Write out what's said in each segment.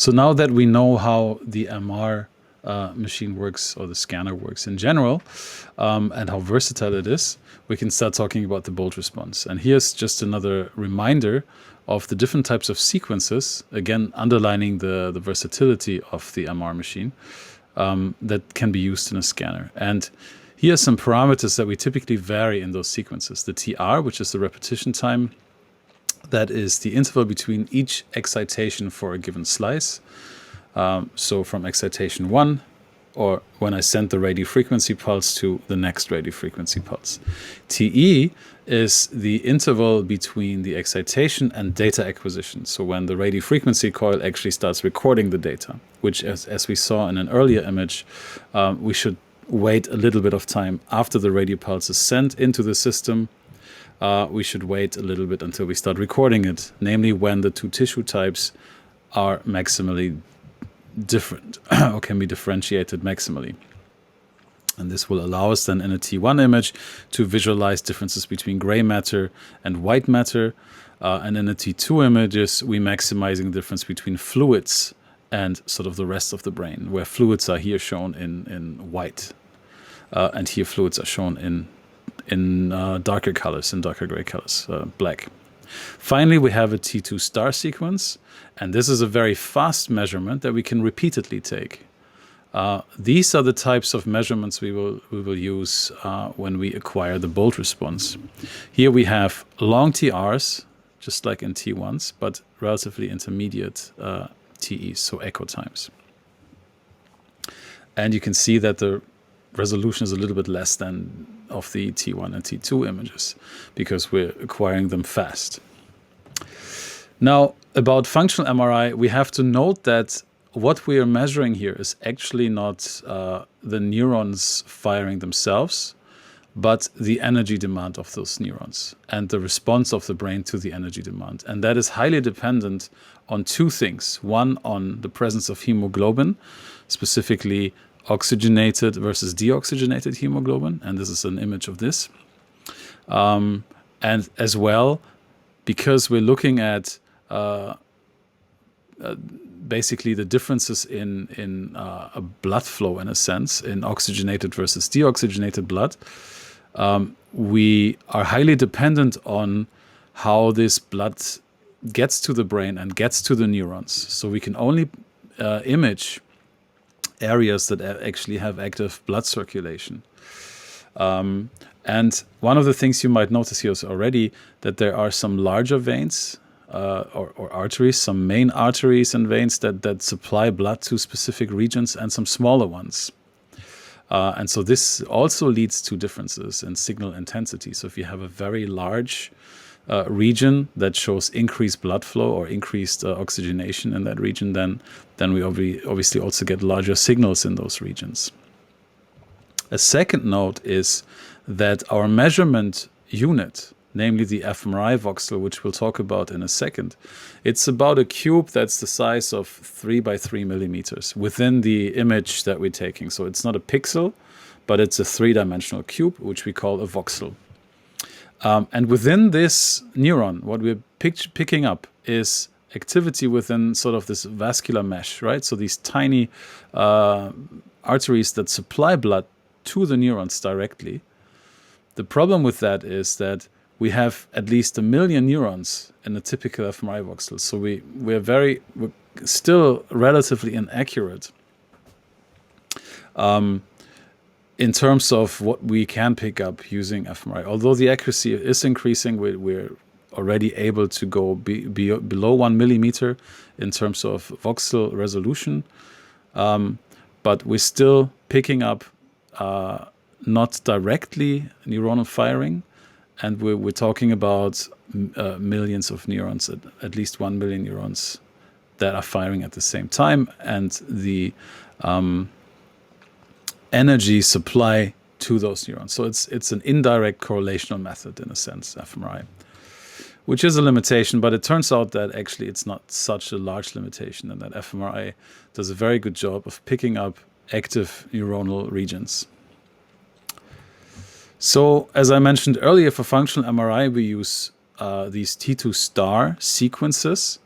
So now that we know how the MR machine works, or the scanner works in general, and how versatile it is, we can start talking about the bolt response. And here's just another reminder of the different types of sequences, again underlining the versatility of the MR machine, that can be used in a scanner. And here are some parameters that we typically vary in those sequences. The TR, which is the repetition time, that is the interval between each excitation for a given slice. So from excitation 1, or when I send the radio frequency pulse, to the next radio frequency pulse. TE is the interval between the excitation and data acquisition. So when the radio frequency coil actually starts recording the data, which as we saw in an earlier image, we should wait a little bit of time after the radio pulse is sent into the system. We should wait a little bit until we start recording it, namely when the two tissue types are maximally different or can be differentiated maximally. And this will allow us then in a T1 image to visualize differences between gray matter and white matter. And in the T2 images, we maximizing the difference between fluids and sort of the rest of the brain, where fluids are here shown in white, and here fluids are shown in darker colors, in darker gray colors, black. Finally, we have a T2 star sequence, and this is a very fast measurement that we can repeatedly take. These are the types of measurements we will use when we acquire the bolt response. Here we have long TRs, just like in T1s, but relatively intermediate TEs, so echo times. And you can see that the resolution is a little bit less than of the T1 and T2 images, because we're acquiring them fast. Now, about functional MRI, we have to note that what we are measuring here is actually not the neurons firing themselves, but the energy demand of those neurons and the response of the brain to the energy demand. And that is highly dependent on two things. One, on the presence of hemoglobin, specifically oxygenated versus deoxygenated hemoglobin, and this is an image of this. And as well, because we're looking at basically the differences in a blood flow, in a sense, in oxygenated versus deoxygenated blood, we are highly dependent on how this blood gets to the brain and gets to the neurons. So we can only image areas that actually have active blood circulation. And one of the things you might notice here is already that there are some larger veins or arteries, some main arteries and veins that supply blood to specific regions, and some smaller ones. And so this also leads to differences in signal intensity. So if you have a very large region that shows increased blood flow or increased oxygenation in that region, then we obviously also get larger signals in those regions. A second note is that our measurement unit, namely the fMRI voxel, which we'll talk about in a second, it's about a cube that's the size of 3 by 3 millimeters within the image that we're taking. So it's not a pixel, but it's a three-dimensional cube, which we call a voxel. And within this neuron, what we're picking up is activity within sort of this vascular mesh, right? So these tiny arteries that supply blood to the neurons directly. The problem with that is that we have at least 1 million neurons in a typical fMRI voxel. So we're still relatively inaccurate in terms of what we can pick up using fMRI. Although the accuracy is increasing, we're already able to go below 1 millimeter in terms of voxel resolution. But we're still picking up not directly neuronal firing, and we're talking about millions of neurons, at least 1 million neurons that are firing at the same time, and the energy supply to those neurons. So it's an indirect correlational method in a sense, fMRI, which is a limitation, but it turns out that actually it's not such a large limitation, and that fMRI does a very good job of picking up active neuronal regions. So, as I mentioned earlier, for functional MRI, we use these T2 star sequences,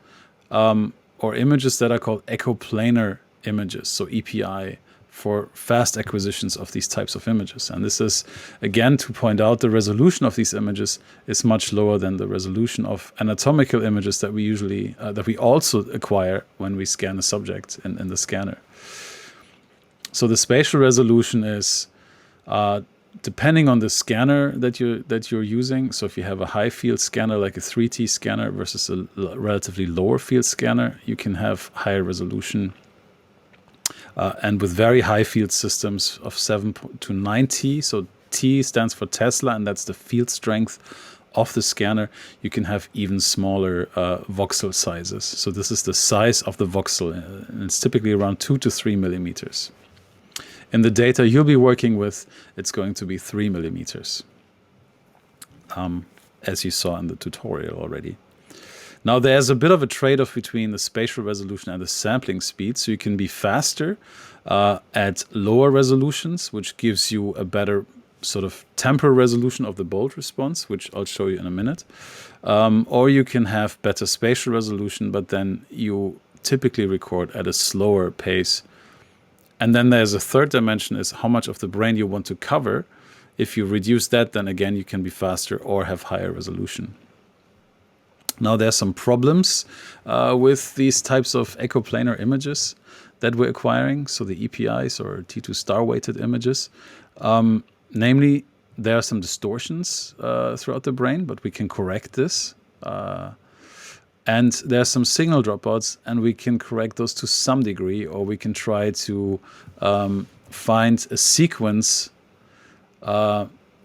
or or images that are called echoplanar images, so EPI, for fast acquisitions of these types of images. And this is, again, to point out the resolution of these images is much lower than the resolution of anatomical images that we usually, that we also acquire when we scan a subject in the scanner. So the spatial resolution is depending on the scanner that you're using. So if you have a high field scanner like a 3T scanner versus a relatively lower field scanner, you can have higher resolution. And with very high field systems of 7 to 9T, so T stands for Tesla, and that's the field strength of the scanner, you can have even smaller voxel sizes. So this is the size of the voxel, and it's typically around 2 to 3 millimeters. In the data you'll be working with, it's going to be 3 millimeters, as you saw in the tutorial already. Now there's a bit of a trade-off between the spatial resolution and the sampling speed, so you can be faster at lower resolutions, which gives you a better sort of temporal resolution of the bold response, which I'll show you in a minute. Or you can have better spatial resolution, but then you typically record at a slower pace. And then there's a third dimension, is how much of the brain you want to cover. If you reduce that, then again, you can be faster or have higher resolution. Now there's some problems with these types of echoplanar images that we're acquiring, so the EPIs or T2 star weighted images. Namely, there are some distortions throughout the brain, but we can correct this. And there are some signal dropouts, and we can correct those to some degree, or we can try to find a sequence,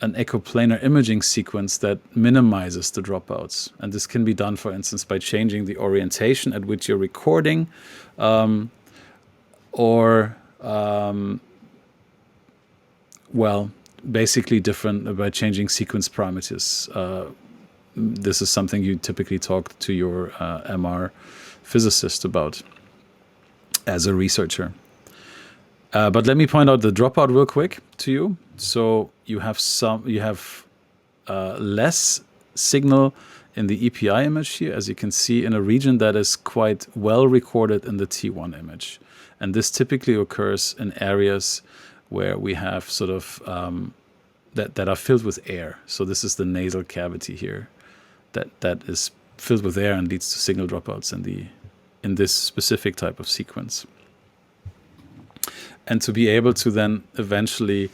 an echoplanar imaging sequence that minimizes the dropouts. And this can be done, for instance, by changing the orientation at which you're recording, well, basically different by changing sequence parameters. This is something you typically talk to your MR physicist about as a researcher. But let me point out the dropout real quick to you. So you have less signal in the EPI image here, as you can see, in a region that is quite well recorded in the T1 image. And this typically occurs in areas where we have sort of that are filled with air. So this is the nasal cavity here that is filled with air and leads to signal dropouts in this specific type of sequence. And to be able to then eventually,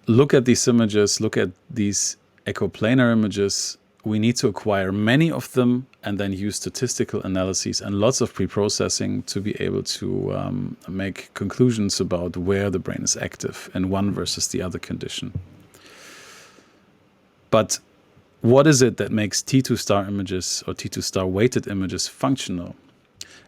look at these images, look at these echoplanar images, we need to acquire many of them and then use statistical analyses and lots of pre-processing to be able to make conclusions about where the brain is active in one versus the other condition. But what is it that makes T2 star images or T2 star weighted images functional?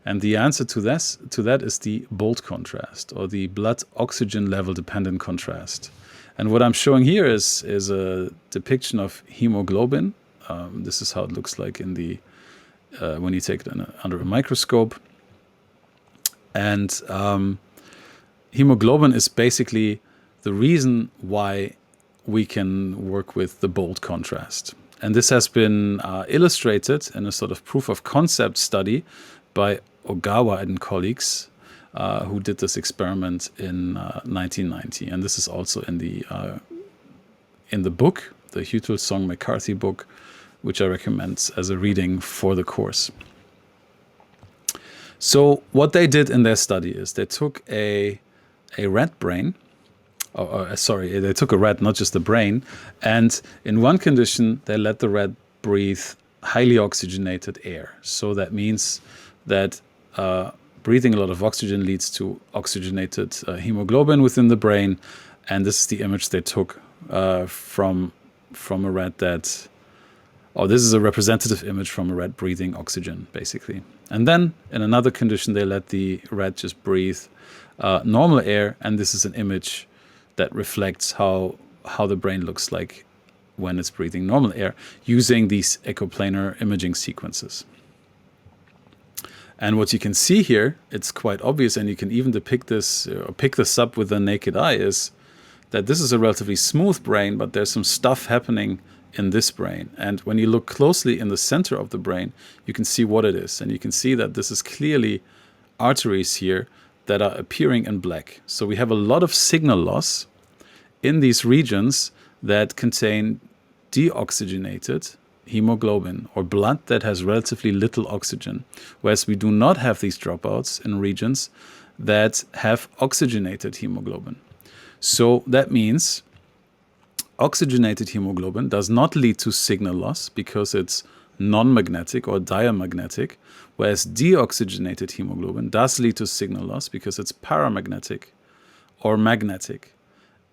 And the answer to that is the bold contrast, or the blood oxygen level dependent contrast. And what I'm showing here is a depiction of hemoglobin. This is how it looks like in the when you take it under a microscope. And hemoglobin is basically the reason why we can work with the bold contrast. And this has been illustrated in a sort of proof of concept study by Ogawa and colleagues who did this experiment in 1990. And this is also in the book, the Hutelsong McCarthy book, which I recommend as a reading for the course. So what they did in their study is they took a rat brain, they took a rat, not just the brain, and in one condition they let the rat breathe highly oxygenated air. So that means that breathing a lot of oxygen leads to oxygenated hemoglobin within the brain, and this is the image they took from a rat that, this is a representative image from a rat breathing oxygen, basically. And then in another condition, they let the rat just breathe normal air, and this is an image that reflects how the brain looks like when it's breathing normal air, using these echoplanar imaging sequences. And what you can see here, it's quite obvious, and you can even depict this or pick this up with the naked eye, is that this is a relatively smooth brain, but there's some stuff happening in this brain. And when you look closely in the center of the brain, you can see what it is. And you can see that this is clearly arteries here that are appearing in black. So we have a lot of signal loss in these regions that contain deoxygenated hemoglobin, or blood that has relatively little oxygen, whereas we do not have these dropouts in regions that have oxygenated hemoglobin. So that means oxygenated hemoglobin does not lead to signal loss because it's non-magnetic or diamagnetic, whereas deoxygenated hemoglobin does lead to signal loss because it's paramagnetic or magnetic.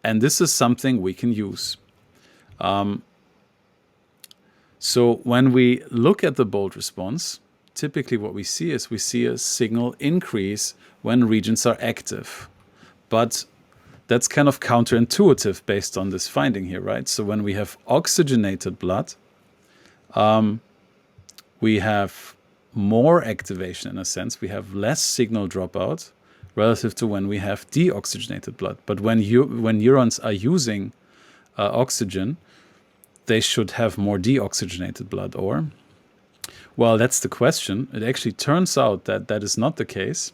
And this is something we can use. So when we look at the Bolt response, typically what we see is we see a signal increase when regions are active. But that's kind of counterintuitive based on this finding here, right? So when we have oxygenated blood, we have more activation in a sense. We have less signal dropout relative to when we have deoxygenated blood. But when neurons are using oxygen, they should have more deoxygenated blood, or? Well, that's the question. It actually turns out that that is not the case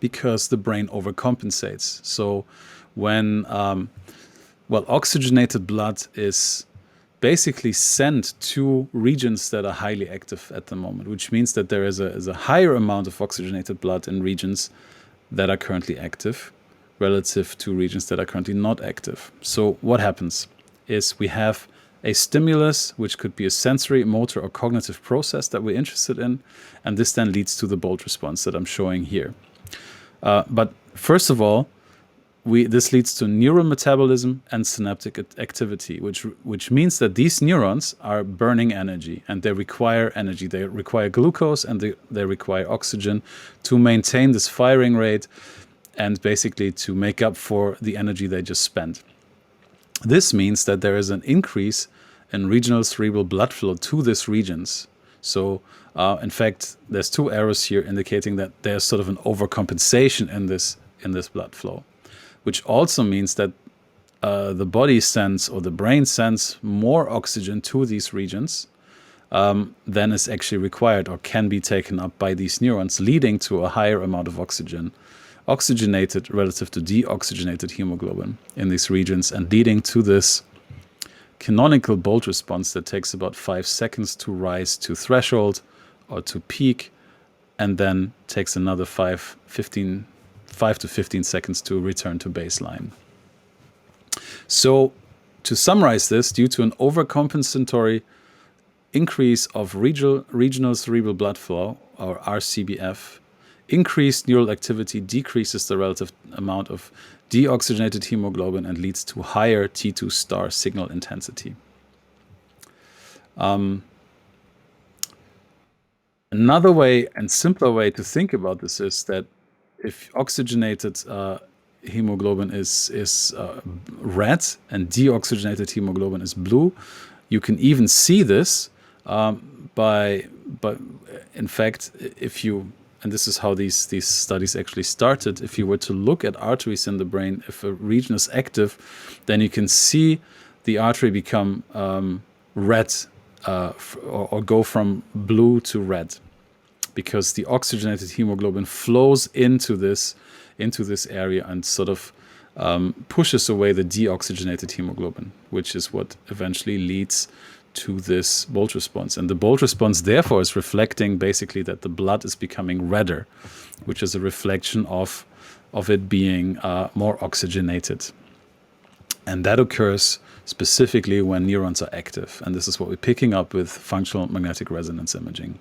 because the brain overcompensates. So when, oxygenated blood is basically sent to regions that are highly active at the moment, which means that there is a higher amount of oxygenated blood in regions that are currently active relative to regions that are currently not active. So what happens is we have a stimulus, which could be a sensory, motor, or cognitive process that we're interested in, and this then leads to the Bolt response that I'm showing here. But first of all, this leads to neurometabolism and synaptic activity, which means that these neurons are burning energy, and they require energy. They require glucose and they require oxygen to maintain this firing rate and basically to make up for the energy they just spent. This means that there is an increase in regional cerebral blood flow to these regions. So, in fact, there's two arrows here indicating that there's sort of an overcompensation in this blood flow, which also means that the body sends, or the brain sends, more oxygen to these regions than is actually required or can be taken up by these neurons, leading to a higher amount of oxygenated relative to deoxygenated hemoglobin in these regions, and leading to this canonical Bolt response that takes about 5 seconds to rise to threshold or to peak, and then takes another 5 to 15 seconds to return to baseline. So to summarize this, due to an overcompensatory increase of regional cerebral blood flow, or RCBF, increased neural activity decreases the relative amount of deoxygenated hemoglobin and leads to higher T2 star signal intensity. Another way and simpler way to think about this is that if oxygenated hemoglobin is red and deoxygenated hemoglobin is blue, you can even see this but in fact, if you, and this is how these studies actually started, if you were to look at arteries in the brain, if a region is active, then you can see the artery become red or go from blue to red, because the oxygenated hemoglobin flows into this area and sort of pushes away the deoxygenated hemoglobin, which is what eventually leads to this Bolt response. And the Bolt response therefore is reflecting basically that the blood is becoming redder, which is a reflection of it being more oxygenated. And that occurs specifically when neurons are active. And this is what we're picking up with functional magnetic resonance imaging.